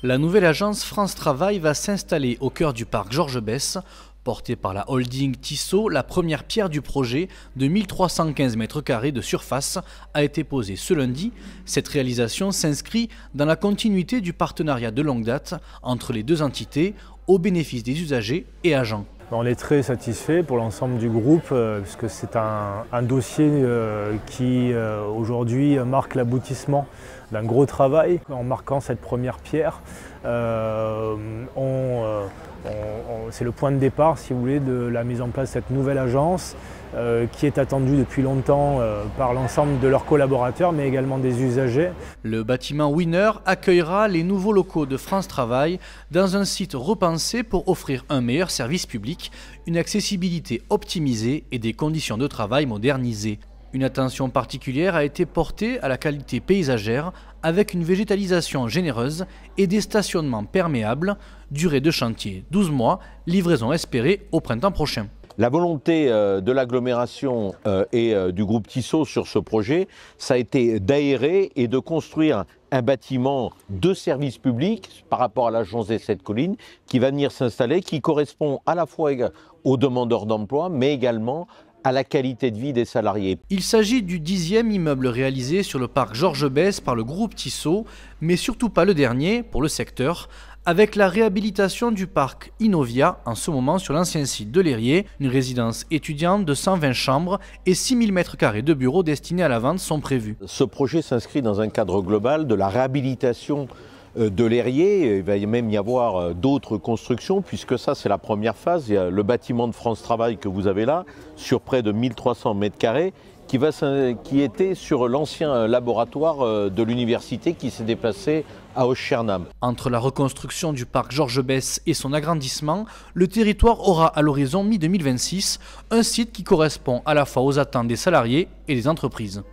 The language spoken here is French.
La nouvelle agence France Travail va s'installer au cœur du parc Georges Besse. Portée par la holding Tissot, la première pierre du projet de 1315 m² de surface a été posée ce lundi. Cette réalisation s'inscrit dans la continuité du partenariat de longue date entre les deux entités au bénéfice des usagers et agents. On est très satisfait pour l'ensemble du groupe puisque c'est un dossier qui aujourd'hui marque l'aboutissement d'un gros travail. En marquant cette première pierre, c'est le point de départ, si vous voulez, de la mise en place de cette nouvelle agence qui est attendue depuis longtemps par l'ensemble de leurs collaborateurs mais également des usagers. Le bâtiment Winner accueillera les nouveaux locaux de France Travail dans un site repensé pour offrir un meilleur service public, une accessibilité optimisée et des conditions de travail modernisées. Une attention particulière a été portée à la qualité paysagère avec une végétalisation généreuse et des stationnements perméables. Durée de chantier 12 mois, livraison espérée au printemps prochain. La volonté de l'agglomération et du groupe Tissot sur ce projet, ça a été d'aérer et de construire un bâtiment de service public par rapport à l'agence des 7 collines qui va venir s'installer, qui correspond à la fois aux demandeurs d'emploi mais également à la qualité de vie des salariés. Il s'agit du 10e immeuble réalisé sur le parc Georges Besse par le groupe Tissot, mais surtout pas le dernier pour le secteur, avec la réhabilitation du parc Innovia en ce moment sur l'ancien site de l'Érié. Une résidence étudiante de 120 chambres et 6000 m² de bureaux destinés à la vente sont prévus. Ce projet s'inscrit dans un cadre global de la réhabilitation de l'Érié. Il va même y avoir d'autres constructions puisque ça c'est la première phase. Il y a le bâtiment de France Travail que vous avez là sur près de 1300 m² qui était sur l'ancien laboratoire de l'université qui s'est déplacé à Auch-Schernam. Entre la reconstruction du parc Georges Besse et son agrandissement, le territoire aura à l'horizon mi-2026 un site qui correspond à la fois aux attentes des salariés et des entreprises.